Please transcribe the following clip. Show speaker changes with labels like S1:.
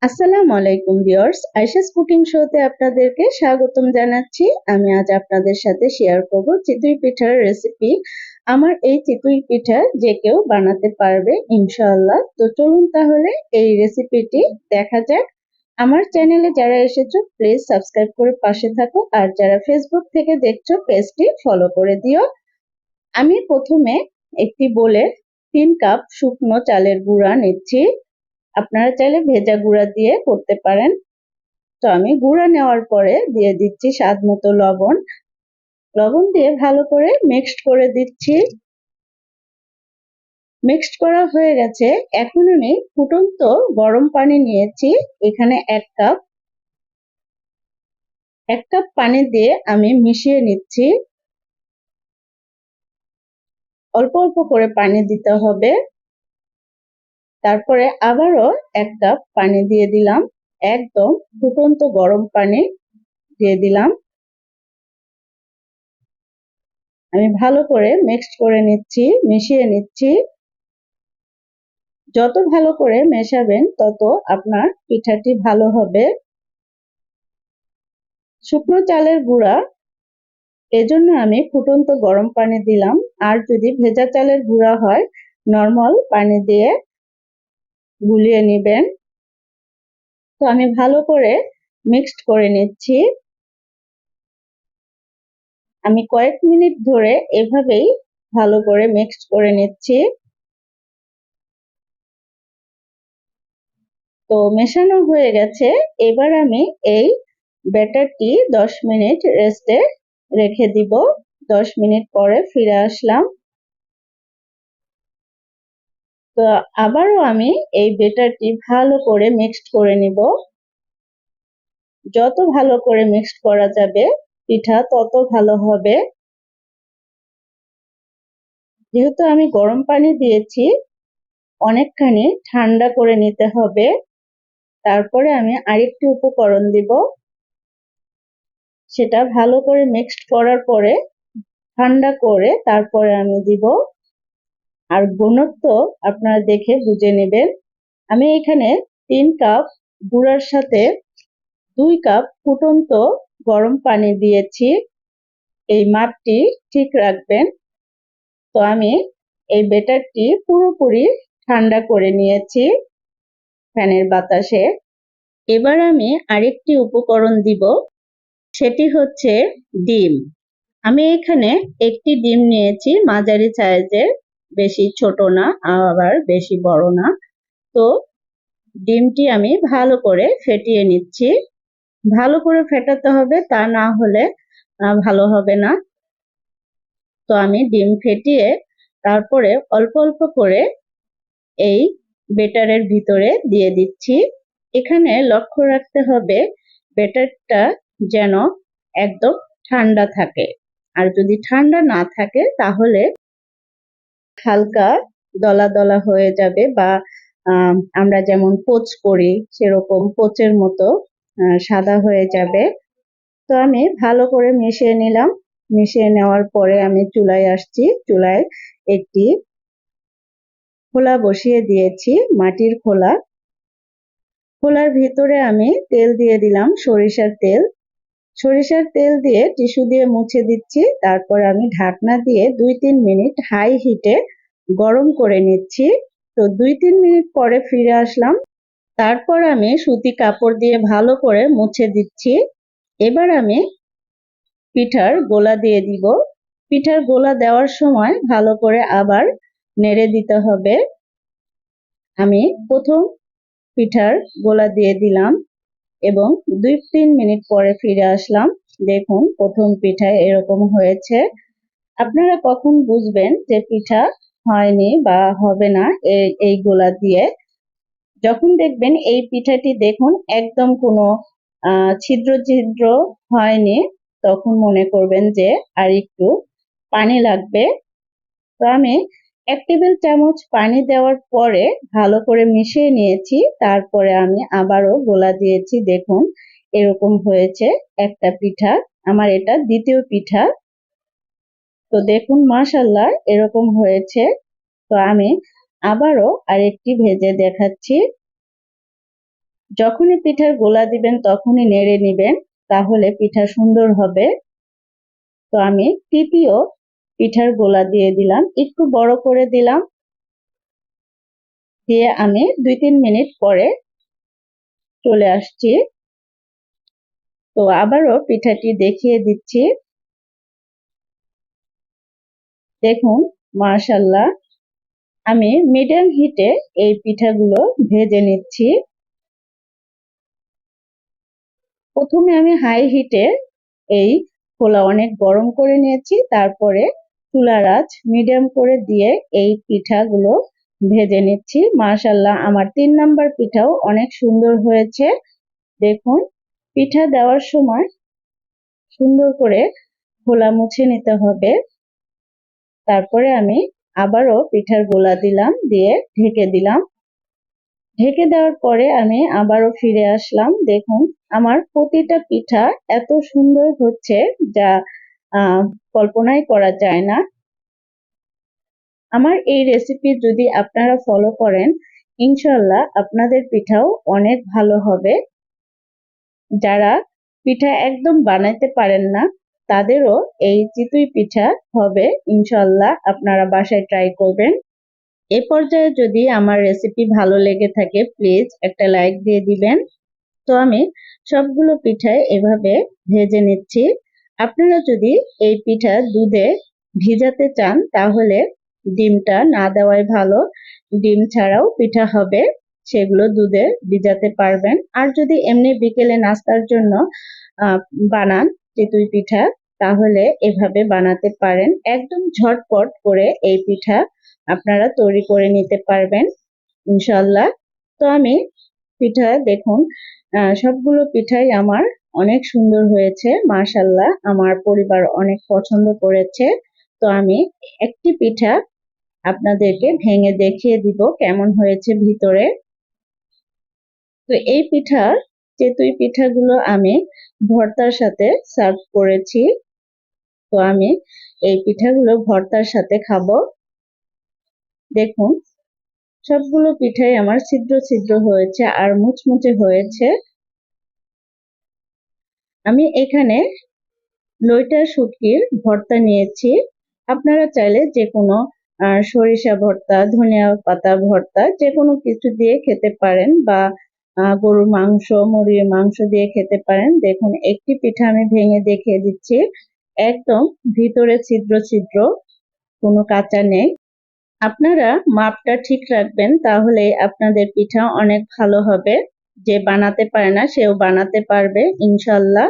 S1: আসসালামু আলাইকুম viewers, Ayesha's cooking শোতে আপনাদেরকে স্বাগতম জানাচ্ছি। আমি আজ আপনাদের সাথে শেয়ার করব চিতই পিঠার রেসিপি। আমার এই চিতই পিঠা যে কেউ বানাতে পারবে ইনশাআল্লাহ। তো চলুন তাহলে এই রেসিপিটি দেখা যাক। আমার চ্যানেলে যারা এসেছো প্লিজ সাবস্ক্রাইব করে পাশে থাকো, আর যারা ফেসবুক থেকে দেখছো পেজটি ফলো করে দিও। আমি প্রথমে একটি বোলে 3 কাপ শুকনো চালের গুঁড়া নিচ্ছি। আপনারা চাইলে ভেজা গুঁড়া দিয়ে করতে পারেন। তো আমি গুঁড়া নেওয়ার পরে দিয়ে দিচ্ছি স্বাদ মতো লবণ। লবণ দিয়ে ভালো করে মিক্সড করে দিচ্ছি। মিক্সড করা হয়ে গেছে। এখন আমি ফুটন্ত গরম পানি নিয়েছি। এখানে এক কাপ পানি দিয়ে আমি মিশিয়ে নিচ্ছি। অল্প অল্প করে পানি দিতে হবে। তারপরে আবারও 1 কাপ পানি দিয়ে দিলাম। একদম ফুটন্ত গরম পানি দিয়ে দিলাম। আমি ভালো করে মিক্সড করে নিচ্ছি, মিশিয়ে নিচ্ছি। যত ভালো করে মেশাবেন তত আপনার পিঠাটি ভালো হবে। শুকনো চালের গুঁড়া এজন্য আমি ফুটন্ত গরম পানি দিলাম। আর যদি ভেজা চালের গুঁড়া হয় নরমাল পানি দিয়ে গুলিয়ে নেবেন। তো আমি ভালো করে মিক্সড করে নিচ্ছি। আমি কয়েক মিনিট ধরে এভাবেই ভালো করে মিক্সড করে নিচ্ছি। তো মেশানো হয়ে গেছে। এবার আমি এই ব্যাটারটি 10 মিনিট রেস্টে রেখে দিব। 10 মিনিট পরে ফিরে আসলাম। তো আবারও আমি এই ব্যাটারটি ভালো করে মিক্সড করে নিব। যত ভালো করে মিক্সড করা যাবে পিঠা তত ভালো হবে। যেহেতু আমি গরম পানি দিয়েছি, অনেকখানি ঠান্ডা করে নিতে হবে। তারপরে আমি আরেকটি উপকরণ দিব। সেটা ভালো করে মিক্সড করার পরে ঠান্ডা করে তারপরে আমি দিব। আর ঘনত্ব আপনারা দেখে বুঝে নেবেন। আমি এখানে 3 কাপ গুঁড়ার সাথে 2 কাপ ফুটন্ত গরম পানি দিয়েছি। এই মাপটি ঠিক রাখবেন। তো আমি এই ব্যাটারটি পুরোপুরি ঠান্ডা করে নিয়েছি ফ্যানের বাতাসে। এবার আমি আরেকটি উপকরণ দিব। সেটি হচ্ছে ডিম। আমি এখানে একটি ডিম নিয়েছি, মাঝারি সাইজের, বেশি ছোট না আবার বেশি বড় না। তো ডিমটি আমি ভালো করে ফেটিয়ে নিচ্ছি। ভালো করে ফেটাতে হবে, তা না হলে ভালো হবে না। তো আমি ডিম ফেটিয়ে তারপরে অল্প অল্প করে এই ব্যাটারের ভিতরে দিয়ে দিচ্ছি। এখানে লক্ষ্য রাখতে হবে ব্যাটারটা যেন একদম ঠান্ডা থাকে। আর যদি ঠান্ডা না থাকে তাহলে হালকা দলা দলা হয়ে যাবে, বা আমরা যেমন পোচ করি সেরকম পোচের মতো সাদা হয়ে যাবে। তো আমি ভালো করে মিশিয়ে নিলাম। মিশিয়ে নেওয়ার পরে আমি চুলায় আসছি। চুলায় একটি খোলা বসিয়ে দিয়েছি, মাটির খোলা। খোলার ভিতরে আমি তেল দিয়ে দিলাম, সরিষার তেল। সরিষার তেল দিয়ে টিস্যু দিয়ে মুছে দিচ্ছি। তারপর আমি ঢাকনা দিয়ে 2-3 মিনিট হাই হিটে গরম করে নিচ্ছি। তো 2-3 মিনিট পরে ফিরে আসলাম। তারপর আমি সুতি কাপড় দিয়ে ভালো করে মুছে দিচ্ছি। এবার আমি পিঠার গোলা দিয়ে দিব। পিঠার গোলা দেওয়ার সময় ভালো করে আবার নেড়ে দিতে হবে। আমি প্রথম পিঠার গোলা দিয়ে দিলাম এবং 2-3 মিনিট পরে ফিরে আসলাম। দেখুন প্রথম পিঠা এরকম হয়েছে। আপনারা কখন বুঝবেন যে পিঠা হয়নি বা হবে না এই গোলা দিয়ে? যখন দেখবেন এই পিঠাটি দেখুন একদম কোনো ছিদ্র ছিদ্র হয়নি, তখন মনে করবেন যে আর একটু পানি লাগবে। তো আমি 1 টেবিল চামচ পানি দেওয়ার পরে ভালো করে মিশিয়ে নিয়েছি। তারপরে আমি আবারও গোলা দিয়েছি। দেখুন এরকম হয়েছে একটা পিঠা। আমার এটা দ্বিতীয় পিঠা। তো দেখুন মাশাআল্লাহ এরকম হয়েছে। তো আমি আবারও আরেকটি ভেজে দেখাচ্ছি। যখনই পিঠার গোলা দিবেন তখনই নেড়ে নিবেন, তাহলে পিঠা সুন্দর হবে। তো আমি তৃতীয় পিঠার গোলা দিয়ে দিলাম, একটু বড় করে দিলাম, দিয়ে আমি 2-3 মিনিট পরে চলে আসছি। তো আবারও পিঠাটি দেখিয়ে দিচ্ছি। দেখুন, মাশাআল্লাহ, আমি মিডিয়াম হিটে এই পিঠাগুলো ভেজে নিচ্ছি। প্রথমে আমি হাই হিটে এই খোলা অনেক গরম করে নিয়েছি, তারপরে চুলার আঁচ মিডিয়াম করে দিয়ে এই পিঠাগুলো ভেজে নিচ্ছি। মাশাআল্লাহ, আমার 3 নাম্বার পিঠাও অনেক সুন্দর হয়েছে। দেখুন, পিঠা দেওয়ার সময় সুন্দর করে খোলা মুছে নিতে হবে। তারপরে আমি আবারও পিঠার গোলা দিলাম, দিয়ে ঢেকে দিলাম। ঢেকে দেওয়ার পরে আমি আবারও ফিরে আসলাম। দেখুন, আমার প্রতিটা পিঠা এত সুন্দর হচ্ছে যা কল্পনাই করা যায় না। আমার এই রেসিপি যদি আপনারা ফলো করেন, ইনশাল্লাহ আপনাদের পিঠাও অনেক ভালো হবে। যারা পিঠা একদম বানাইতে পারেন না, তাদেরও এই চিতই পিঠা হবে ইনশাল্লাহ। আপনারা বাসায় ট্রাই করবেন। এ পর্যায়ে যদি আমার রেসিপি ভালো লেগে থাকে, প্লিজ একটা লাইক দিয়ে দিবেন। তো আমি সবগুলো পিঠাই এভাবে ভেজে নিচ্ছি। আপনারা যদি এই পিঠা দুধে ভিজাতে চান, তাহলে ডিমটা না দেওয়াই ভালো। ডিম ছাড়াও পিঠা হবে, সেগুলো দুধে ভিজাতে পারবেন। আর যদি এমনি বিকেলে নাস্তার জন্য বানান চিতই পিঠা, তাহলে এভাবে বানাতে পারেন। একদম ঝটপট করে এই পিঠা আপনারা তৈরি করে নিতে পারবেন ইনশাল্লাহ। তো আমি পিঠা দেখুন, সবগুলো পিঠাই আমার অনেক সুন্দর হয়েছে মাশাআল্লাহ, আমার পরিবার অনেক পছন্দ করেছে। তো আমি একটি পিঠা আপনাদেরকে ভেঙে দেখিয়ে দিব কেমন হয়েছে ভিতরে। তো এই চিতই পিঠাগুলো আমি ভর্তার সাথে সার্ভ করেছি। তো আমি এই পিঠাগুলো ভর্তার সাথে খাবো। দেখুন, সবগুলো পিঠাই আমার ছিদ্র ছিদ্র হয়েছে আর মুচমুচে হয়েছে। আমি এখানে লইটা শুটকির ভর্তা নিয়েছি। আপনারা চাইলে যে কোনো সরিষা ভর্তা, ধনিয়া পাতা ভর্তা, যে কোনো কিছু দিয়ে খেতে পারেন, বা গরুর মাংস, মুরগির মাংস দিয়ে খেতে পারেন। দেখুন, একটি পিঠা আমি ভেঙে দেখিয়ে দিচ্ছি, একদম ভিতরে ছিদ্র ছিদ্র, কোনো কাঁচা নেই। আপনারা মাপটা ঠিক রাখবেন, তাহলে আপনাদের পিঠা অনেক ভালো হবে। যে বানাতে পারে না সেও বানাতে পারবে ইনশাল্লাহ।